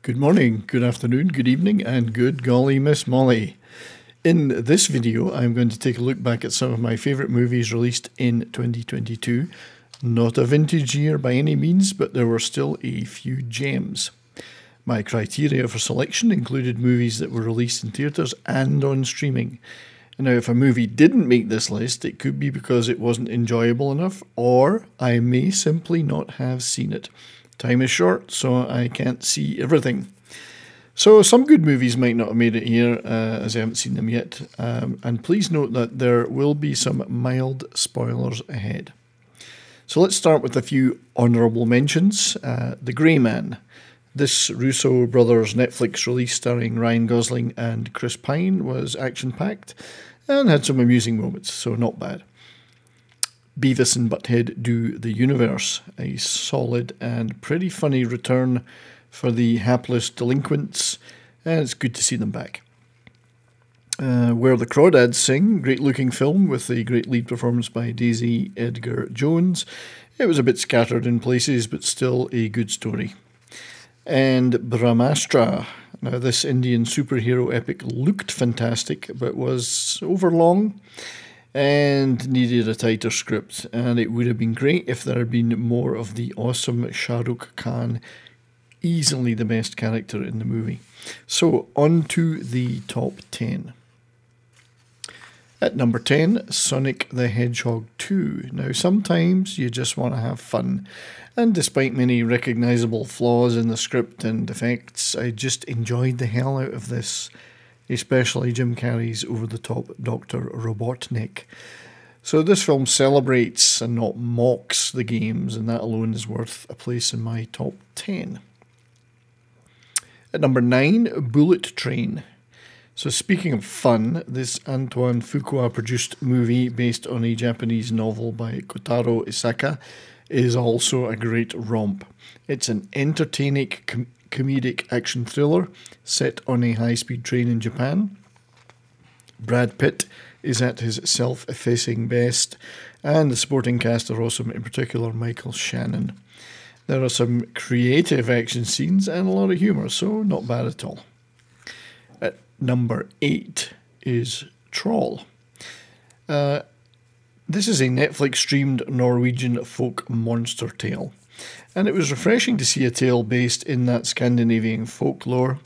Good morning, good afternoon, good evening, and good golly Miss Molly. In this video, I'm going to take a look back at some of my favourite movies released in 2022. Not a vintage year by any means, but there were still a few gems. My criteria for selection included movies that were released in theatres and on streaming. Now, if a movie didn't make this list, it could be because it wasn't enjoyable enough, or I may simply not have seen it. Time is short, so I can't see everything. So some good movies might not have made it here, as I haven't seen them yet. And please note that there will be some mild spoilers ahead. So let's start with a few honourable mentions. The Grey Man. This Russo brothers Netflix release starring Ryan Gosling and Chris Pine was action-packed and had some amusing moments, so not bad. Beavis and Butthead Do the Universe, a solid and pretty funny return for the hapless delinquents, and it's good to see them back. Where the Crawdads Sing, great-looking film with a great lead performance by Daisy Edgar Jones. It was a bit scattered in places, but still a good story. And Brahmastra. Now, this Indian superhero epic looked fantastic, but was overlong and needed a tighter script. And it would have been great if there had been more of the awesome Shah Rukh Khan, easily the best character in the movie. So, on to the top 10. At number 10, Sonic the Hedgehog 2. Now, sometimes you just want to have fun. And despite many recognisable flaws in the script and effects, I just enjoyed the hell out of this, especially Jim Carrey's over-the-top Dr. Robotnik. So this film celebrates and not mocks the games, and that alone is worth a place in my top 10. At number 9, Bullet Train. So speaking of fun, this Antoine Fuqua-produced movie based on a Japanese novel by Kotaro Isaka is also a great romp. It's an entertaining comedic action thriller set on a high-speed train in Japan. Brad Pitt is at his self-effacing best, and the supporting cast are awesome, in particular Michael Shannon. There are some creative action scenes and a lot of humour, so not bad at all. At number 8 is Troll. This is a Netflix-streamed Norwegian folk monster tale, and it was refreshing to see a tale based in that Scandinavian folklore.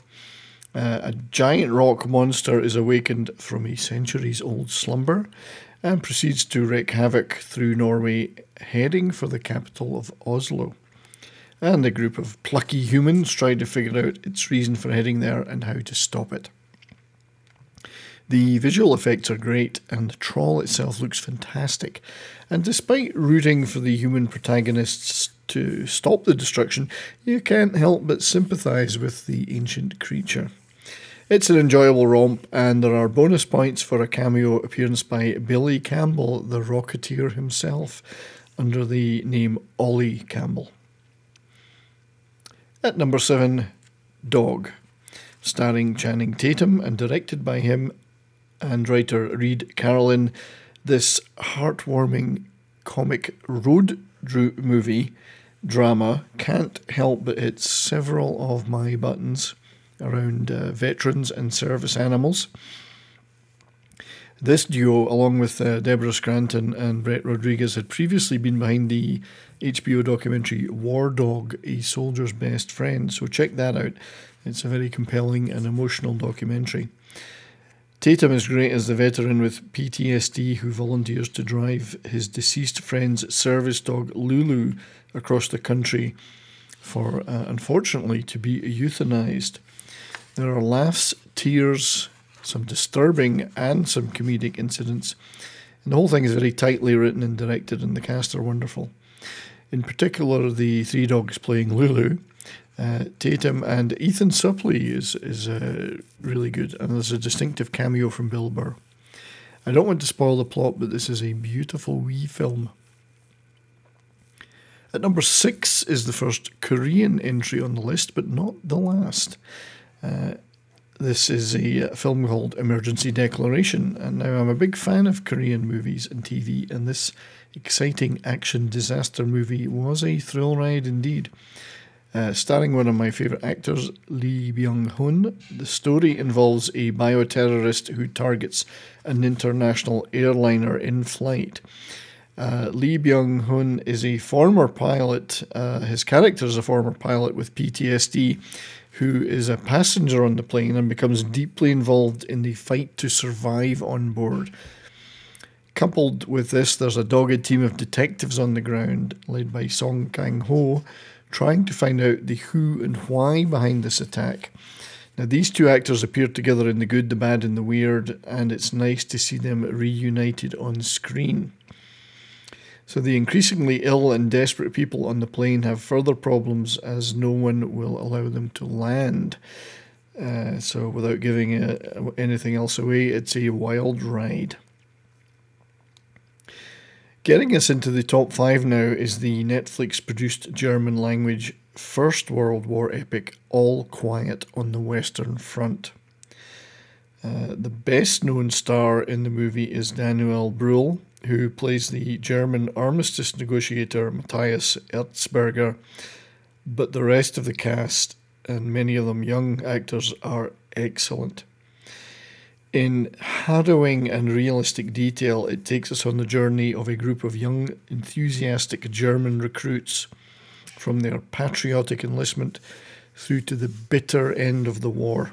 A giant rock monster is awakened from a centuries-old slumber and proceeds to wreak havoc through Norway, heading for the capital of Oslo. And a group of plucky humans try to figure out its reason for heading there and how to stop it. The visual effects are great, and the troll itself looks fantastic. And despite rooting for the human protagonists to stop the destruction, you can't help but sympathise with the ancient creature. It's an enjoyable romp, and there are bonus points for a cameo appearance by Billy Campbell, the Rocketeer himself, under the name Ollie Campbell. At number 7, Dog, starring Channing Tatum and directed by him and writer Reed Carolyn. This heartwarming comic road movie drama can't help but hit several of my buttons around veterans and service animals. This duo, along with Deborah Scranton and Brett Rodriguez, had previously been behind the HBO documentary War Dog, A Soldier's Best Friend, so check that out. It's a very compelling and emotional documentary. Tatum is great as the veteran with PTSD who volunteers to drive his deceased friend's service dog Lulu across the country for, unfortunately, to be euthanized. There are laughs, tears, some disturbing and some comedic incidents. And the whole thing is very tightly written and directed, and the cast are wonderful. In particular, the three dogs playing Lulu, Tatum and Ethan Suplee is really good, and there's a distinctive cameo from Bill Burr. I don't want to spoil the plot, but this is a beautiful wee film. At number 6 is the first Korean entry on the list, but not the last. This is a film called Emergency Declaration, and now I'm a big fan of Korean movies and TV, and this exciting action disaster movie was a thrill ride indeed. Starring one of my favourite actors, Lee Byung-hun. The story involves a bioterrorist who targets an international airliner in flight. Lee Byung-hun is a former pilot. His character is a former pilot with PTSD who is a passenger on the plane and becomes deeply involved in the fight to survive on board. Coupled with this, there's a dogged team of detectives on the ground, led by Song Kang-ho, trying to find out the who and why behind this attack. Now, these two actors appeared together in The Good, the Bad and the Weird, and it's nice to see them reunited on screen. So the increasingly ill and desperate people on the plane have further problems as no one will allow them to land. So without giving anything else away, it's a wild ride. Getting us into the top 5 now is the Netflix-produced German-language First World War epic All Quiet on the Western Front. The best-known star in the movie is Daniel Brühl, who plays the German armistice negotiator Matthias Erzberger, but the rest of the cast, and many of them young actors, are excellent. In harrowing and realistic detail, it takes us on the journey of a group of young, enthusiastic German recruits from their patriotic enlistment through to the bitter end of the war.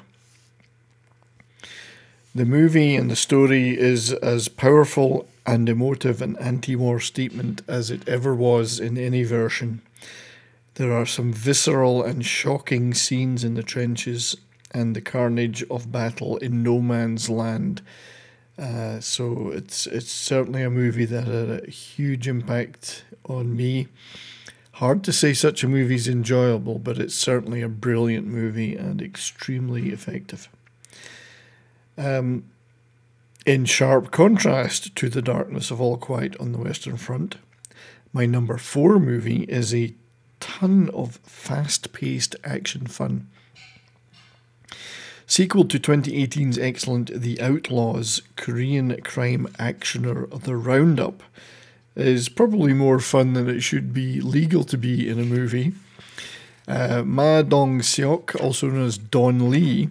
The movie and the story is as powerful and emotive an anti-war statement as it ever was in any version. There are some visceral and shocking scenes in the trenches and the carnage of battle in no man's land. So it's certainly a movie that had a huge impact on me. Hard to say such a movie's enjoyable, but it's certainly a brilliant movie and extremely effective. In sharp contrast to the darkness of All Quiet on the Western Front, my number 4 movie is a ton of fast-paced action fun. Sequel to 2018's excellent The Outlaws, Korean crime actioner The Roundup is probably more fun than it should be legal to be in a movie. Ma Dong-seok, also known as Don Lee,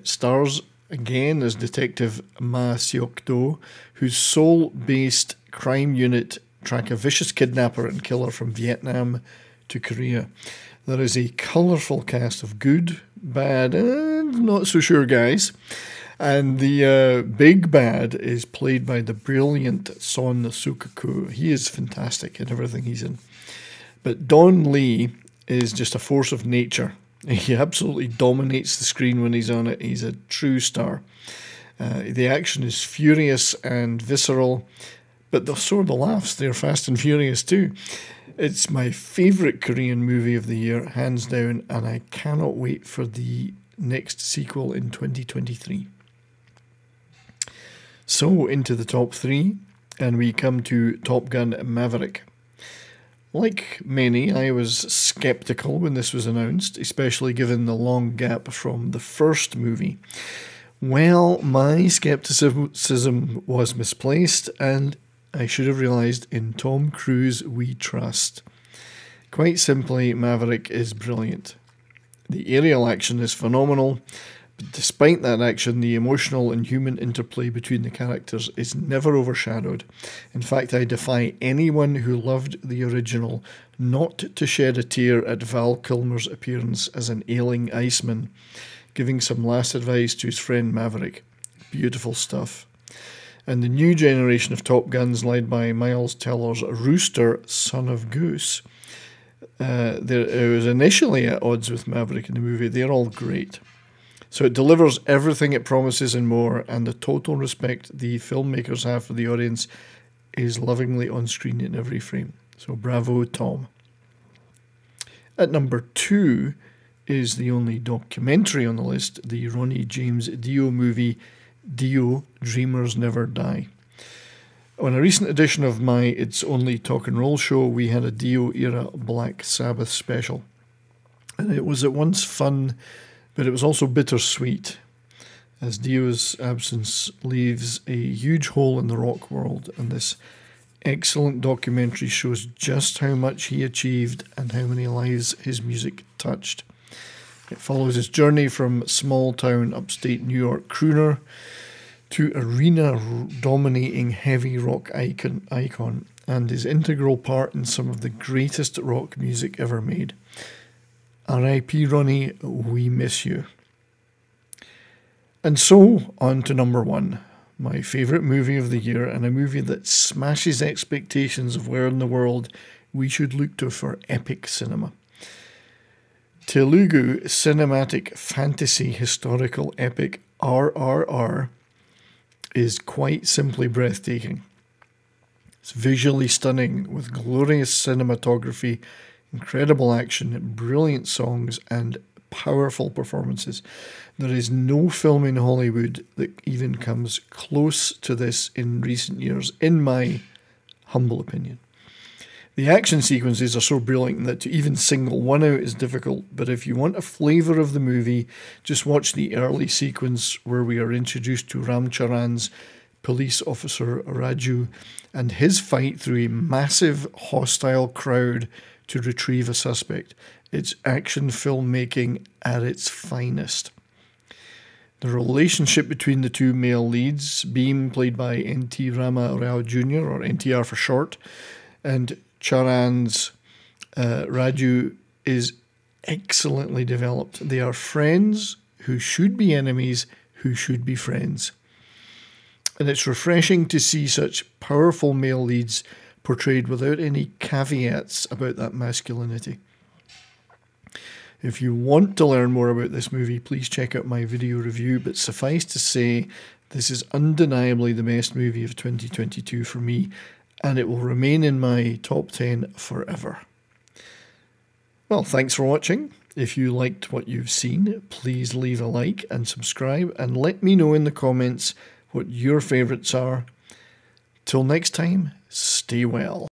stars again as Detective Ma Seok-do, whose Seoul-based crime unit track a vicious kidnapper and killer from Vietnam to Korea. There is a colourful cast of good, bad, and not so sure guys. And the big bad is played by the brilliant Son Suk-koo. He is fantastic in everything he's in. But Don Lee is just a force of nature. He absolutely dominates the screen when he's on it. He's a true star. The action is furious and visceral, but so are the laughs. They're fast and furious too. It's my favourite Korean movie of the year, hands down, and I cannot wait for the next sequel in 2023. So, into the top 3, and we come to Top Gun Maverick. Like many, I was sceptical when this was announced, especially given the long gap from the first movie. Well, my scepticism was misplaced, and I should have realised in Tom Cruise we trust. Quite simply, Maverick is brilliant. The aerial action is phenomenal, but despite that action, the emotional and human interplay between the characters is never overshadowed. In fact, I defy anyone who loved the original not to shed a tear at Val Kilmer's appearance as an ailing Iceman, giving some last advice to his friend Maverick. Beautiful stuff. And the new generation of Top Guns, led by Miles Teller's Rooster, son of Goose. It was initially at odds with Maverick in the movie. They're all great. So it delivers everything it promises and more, and the total respect the filmmakers have for the audience is lovingly on screen in every frame. So bravo, Tom. At number 2 is the only documentary on the list, the Ronnie James Dio movie, Dio, Dreamers Never Die. On a recent edition of my It's Only Talk and Roll show, we had a Dio-era Black Sabbath special. And it was at once fun, but it was also bittersweet, as Dio's absence leaves a huge hole in the rock world, and this excellent documentary shows just how much he achieved and how many lives his music touched. It follows his journey from small-town upstate New York crooner to arena-dominating heavy rock icon and his integral part in some of the greatest rock music ever made. R.I.P. Ronnie, we miss you. And so, on to number one, my favourite movie of the year, and a movie that smashes expectations of where in the world we should look to for epic cinema. Telugu cinematic fantasy historical epic RRR is quite simply breathtaking. It's visually stunning with glorious cinematography, incredible action, brilliant songs and powerful performances. There is no film in Hollywood that even comes close to this in recent years, in my humble opinion. The action sequences are so brilliant that to even single one out is difficult, but if you want a flavour of the movie, just watch the early sequence where we are introduced to Ramcharan's police officer Raju and his fight through a massive hostile crowd to retrieve a suspect. It's action filmmaking at its finest. The relationship between the two male leads, Beam, played by N.T. Rama Rao Jr., or NTR for short, and Charan's Raju, is excellently developed. They are friends who should be enemies, who should be friends. And it's refreshing to see such powerful male leads portrayed without any caveats about that masculinity. If you want to learn more about this movie, please check out my video review, but suffice to say, this is undeniably the best movie of 2022 for me, and it will remain in my top 10 forever. Well, thanks for watching. If you liked what you've seen, please leave a like and subscribe, and let me know in the comments what your favourites are. Till next time, stay well.